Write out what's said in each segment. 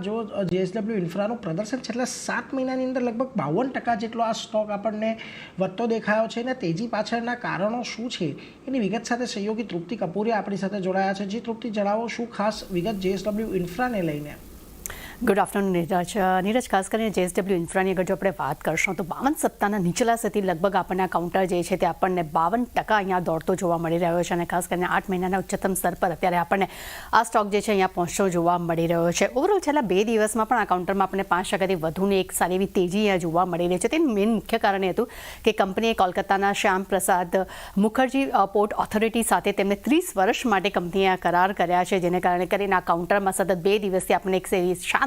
જો JSW ઇન્ફ્રાનું પ્રદર્શન છેલ્લા 7 મહિનાની અંદર લગભગ 52% જેટલો આ સ્ટોક આપણને વધતો દેખાયો છે. અને તેજી પાછળના કારણો શું છે એની વિગત સાથે સહયોગી તૃપ્તિ કપૂરિયા આપણી સાથે જોડાયા છે. જી તૃપ્તિ, જણાવો શું ખાસ વિગત JSW ઇન્ફ્રાને લઈને? Good afternoon Neeraj. ખાસ કરીને JSW ઇન્ફ્રાની અગર જો આપણે વાત કરશું તો 52 સપ્તાહના નીચલા સુધી લગભગ આપણને આ કાઉન્ટર જે છે તે આપણને 52% અહીંયા દોડતો જોવા મળી રહ્યો છે. અને ખાસ કરીને 8 મહિનાના ઉચ્ચતમ સ્તર પર અત્યારે આપણને આ સ્ટોક જે છે અહીંયા પહોંચતો જોવા મળી રહ્યો છે. ઓવરઓલ છેલ્લા 2 દિવસમાં પણ આ કાઉન્ટરમાં આપણને 5%થી વધુની એક સારી એવી તેજી અહીંયા જોવા મળી રહી છે. તેનું મેઇન મુખ્ય કારણ એ હતું કે કંપનીએ કોલકાતાના શ્યામ પ્રસાદ મુખર્જી પોર્ટ ઓથોરિટી સાથે તેમને 30 વર્ષ માટે કંપનીએ કરાર કર્યા છે, જેને કારણે કરીને આ કાઉન્ટરમાં સતત 2 દિવસથી આપણને એક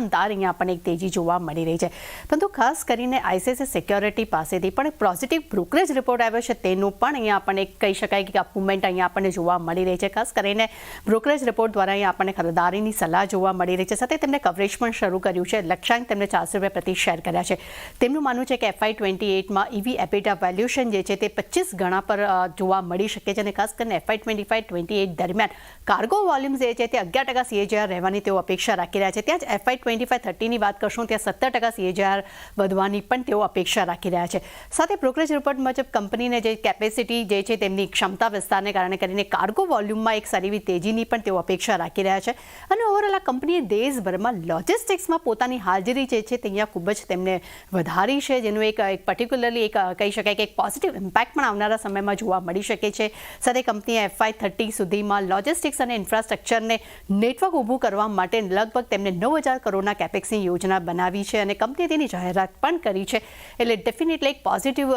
શાનદાર અહીંયા આપણને એક તેજી જોવા મળી રહી છે. પરંતુ ખાસ કરીને ICICI સિક્યોરિટી પાસેથી પણ એક પોઝિટિવ બ્રોકરેજ રિપોર્ટ આવ્યો છે, તેનું પણ અહીંયા આપણને કહી શકાય કે અપમૂવમેન્ટ અહીંયા આપણને જોવા મળી રહી છે. ખાસ કરીને બ્રોકરેજ રિપોર્ટ દ્વારા અહીંયા આપણને ખરીદારીની સલાહ જોવા મળી રહી છે. સાથે તેમણે કવરેજ પણ શરૂ કર્યું છે. લક્ષ્યાંક તેમણે ₹400 પ્રતિ શેર કર્યા છે. તેમનું માનવું છે કે FY28માં EV EBITDA વેલ્યુએશન જે છે તે 25 ગણા પર જોવા મળી શકે છે. અને ખાસ કરીને FY25-28 દરમિયાન કાર્ગો વોલ્યુમ જે છે તે 11% CAGR રહેવાની તેઓ અપેક્ષા રાખી રહ્યા છે. ત્યાં જ FY25-30ની વાત કરશું ત્યાં 17% CAGR વધવાની પણ તેઓ અપેક્ષા રાખી રહ્યા છે. સાથે બ્રોકરેજ રિપોર્ટ મુજબ કંપનીને જે કેપેસિટી જે છે તેમની ક્ષમતા વિસ્તારને કારણે કરીને કાર્ગો વોલ્યુમમાં એક સારી એવી તેજીની પણ તેઓ અપેક્ષા રાખી રહ્યા છે. અને ઓવરઓલ આ કંપનીએ દેશભરમાં લોજિસ્ટિક્સમાં પોતાની હાજરી જે છે તે અહીંયા ખૂબ જ તેમને વધારી છે, જેનું એક પર્ટિક્યુલરલી એક કહી શકાય કે એક પોઝિટિવ ઇમ્પેક્ટ પણ આવનારા સમયમાં જોવા મળી શકે છે. સાથે કંપનીએ FY30 સુધીમાં લોજિસ્ટિક્સ અને ઇન્ફ્રાસ્ટ્રક્ચરને નેટવર્ક ઊભું કરવા માટે લગભગ તેમને 9,000 કરોડના કેપેક્સની યોજના બનાવી છે અને કંપનીએ તેની જાહેરાત પણ કરી છે. એટલે ડેફિનેટલી એક પોઝિટિવ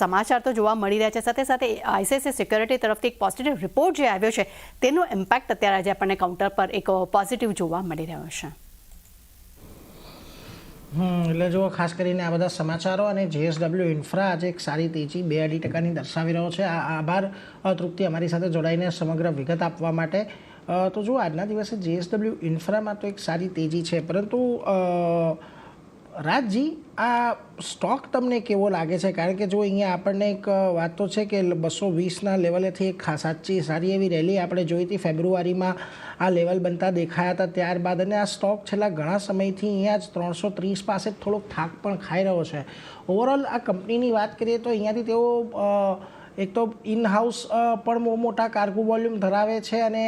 સમાચાર તો જોવા મળી રહ્યા છે. સાથે સાથે ICICI સિક્યોરિટી તરફથી એક પોઝિટિવ રિપોર્ટ જે આવ્યો છે તેનો ઇમ્પેક્ટ અત્યારે આજે આપણને કાઉન્ટર પર એક પોઝિટિવ જોવા મળી રહ્યો છે. એટલે જો ખાસ કરીને આ બધા સમાચારો અને JSW ઇન્ફ્રા આજે એક સારી તેજી 2-2.5% દર્શાવી રહ્યો છે. આભાર તૃપ્તિ અમારી સાથે જોડાઈને સમગ્ર વિગત આપવા માટે. તો જો આજના દિવસે JSW ઇન્ફ્રામાં તો એક સારી તેજી છે, પરંતુ રાજજી આ સ્ટોક તમને કેવો લાગે છે? કારણ કે જો અહીંયા આપણને એક વાત તો છે કે 220ના લેવલેથી એક સારી એવી રેલી આપણે જોઈ હતી ફેબ્રુઆરીમાં. આ લેવલ બનતા દેખાયા હતા ત્યારબાદ, અને આ સ્ટોક છેલ્લા ઘણા સમયથી અહીંયા જ 330 પાસે થોડોક થાક પણ ખાઈ રહ્યો છે. ઓવરઓલ આ કંપનીની વાત કરીએ તો અહીંયાથી તેઓ એક તો ઇન હાઉસ પણ બહુ મોટા કાર્ગો વોલ્યુમ ધરાવે છે, અને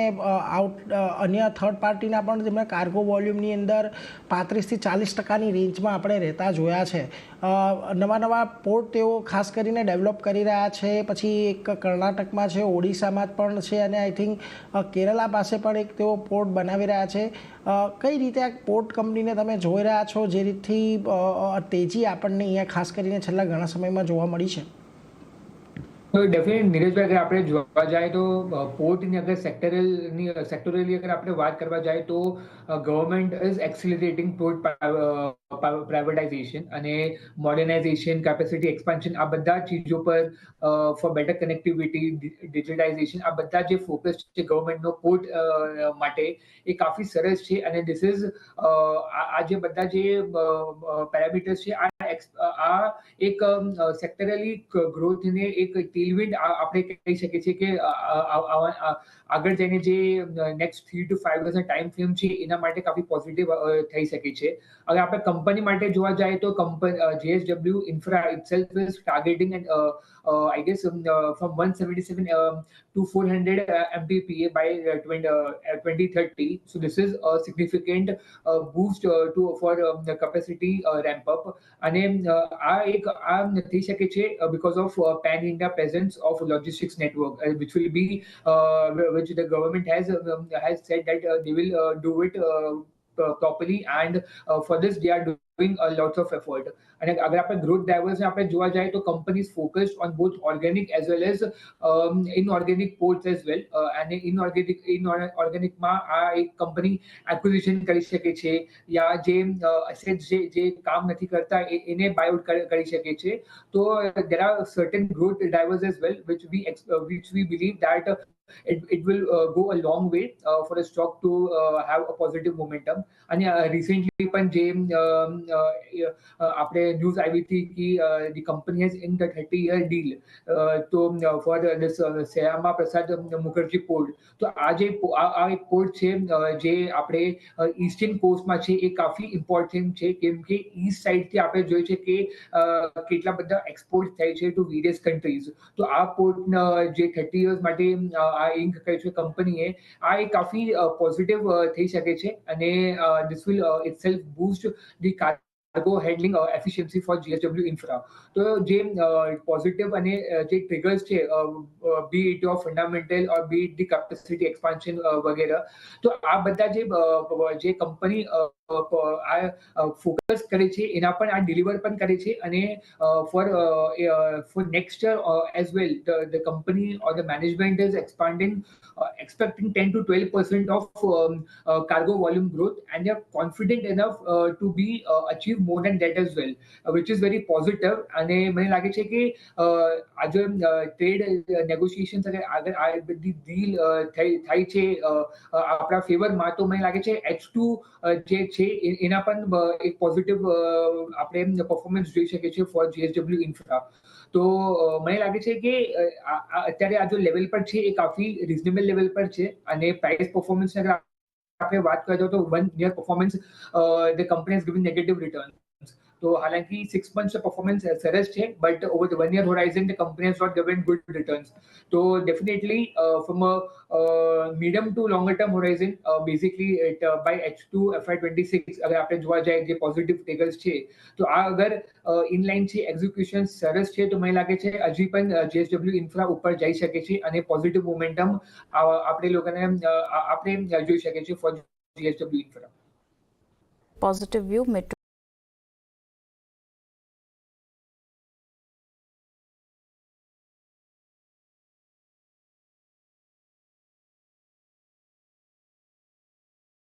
અન્ય થર્ડ પાર્ટીના પણ તેમના કાર્ગો વોલ્યુમની અંદર 35થી 40%ની રેન્જમાં આપણે રહેતા જોયા છે. નવા પોર્ટ તેઓ ખાસ કરીને ડેવલપ કરી રહ્યા છે. પછી એક કર્ણાટકમાં છે, ઓડિશામાં પણ છે, અને આઈ થિંક કેરલા પાસે પણ એક તેઓ પોર્ટ બનાવી રહ્યા છે. કઈ રીતે આ પોર્ટ કંપનીને તમે જોઈ રહ્યા છો, જે રીતથી તેજી આપણને અહીંયા ખાસ કરીને છેલ્લા ઘણા સમયમાં જોવા મળી છે? તો ડેફિનેટ નીરજભાઈ, અગર આપણે જોવા જાય તો પોર્ટની અગર સેક્ટોરલી અગર આપણે વાત કરવા જાય તો government is accelerating port privatisation અને મોડર્નાઇઝેશન, કેપેસિટી એક્સપાન્શન, આ બધા ચીજો પર ફોર બેટર કનેક્ટિવિટી, ડિજિટાઇઝેશન, આ બધા જે ફોકસ છે ગવર્મેન્ટનો પોર્ટ માટે એ કાફી સરસ છે. અને ધીસ ઇઝ આ જે બધા જે પેરામીટર્સ છે આ એક સેક્ટરલી ગ્રોથને એક ટેલવિન્ડ આપણે કહી શકીએ છીએ કે આગળ જઈને જે next 3 to 5 years time frame છે એના માટે કાફી પોઝિટિવ થઈ શકે છે. અગર આપણે કંપની માટે જોવા જાય તો JSW infra itself is targeting and I guess from 177 to 400 MTPA by 2030. So this is a significant boost for the capacity ramp up. અને આ થઈ શકે છે because of pan India presence of logistics network, which will be which the government has said that they will do it properly, and for this they are doing a lot of effort. અને અગર આપણે growth ડ્રાઈવર્સને આપણે જોવા જાય તો companies focused on both organic as well as inorganic ports as well. અને ઇનઓર્ગેનિકમાં આ એક કંપની એક્વિઝિશન કરી શકે છે, યા જે એસેટ્સ જે કામ નથી કરતા એને બાયઆઉટ કરી શકે છે. તો there are certain growth drivers as well which we believe that it will go a long way for a stock to have a positive momentum. અને recently પણ જે આપણે ન્યૂઝ આવી હતી કે the company has inked a 30-year deal તો for this Shyama Prasad Mukherjee port. તો આ એક પોર્ટ છે જે આપણે ઈસ્ટર્ન કોસ્ટમાં છે, એ કાફી ઇમ્પોર્ટન્ટ છે કેમ કે ઈસ્ટ સાઇડથી આપણે જોઈએ છે કે કેટલા બધા એક્સપોર્ટ થાય છે ટુ વેરિયસ કન્ટ્રીઝ. તો આ પોર્ટ જે 30 years માટે આ ઇન્ક કરી છે કંપનીએ, આ એક કાફી પોઝિટિવ થઈ શકે છે અને this will itself boost the cargo handling efficiency for JSW Infra. તો જે પોઝિટિવ અને જે ટ્રિગર્સ છે, be it of fundamental or be it the capacity expansion વગેરે, તો આ બધા જે કંપની ફોકસ કરે છે એના પણ આ ડિલિવર પણ કરે છે. અને for next year as well, the company or the management is expecting 10 to 12% of cargo volume growth, and they are confident enough to be achieve more than that as well, which is very positive. અને મને લાગે છે કે આજે trade નેગોશિએશન્સ આગળ આ બધી deal થાય છે આપણા ફેવરમાં, તો મને લાગે છે H2 જે છે એના પણ એક પોઝિટિવ આપણે પરફોર્મન્સ જોઈ શકીએ છીએ ફોર JSW ઇન્ફ્રા. તો મને લાગે છે કે અત્યારે આ જો લેવલ પર છે એ કાફી રિઝનેબલ લેવલ પર છે. અને પ્રાઇસ પરફોર્મન્સ અગર આપણે વાત કરીએ તો 1 year performance the company has given negative return. તો હાલાંકि 6 months પરફોર્મન્સ સરસ છે, but over the 1 year horizon the company has not given good returns. તો definitely from a medium to longer term horizon, basically by H2 FY26 અગર આપણે જોવા જાય જે positive triggers છે, તો આ અગર ઇનલાઇન છે, એક્ઝિક્યુશન સરસ છે, તો મને લાગે છે હજી પણ JSW ઇન્ફ્રા ઉપર જઈ શકે છે અને પોઝિટિવ મોમેન્ટમ આપણે લોકોને આપણે જોઈ શકીએ છીએ for JSW infra. Positive view metro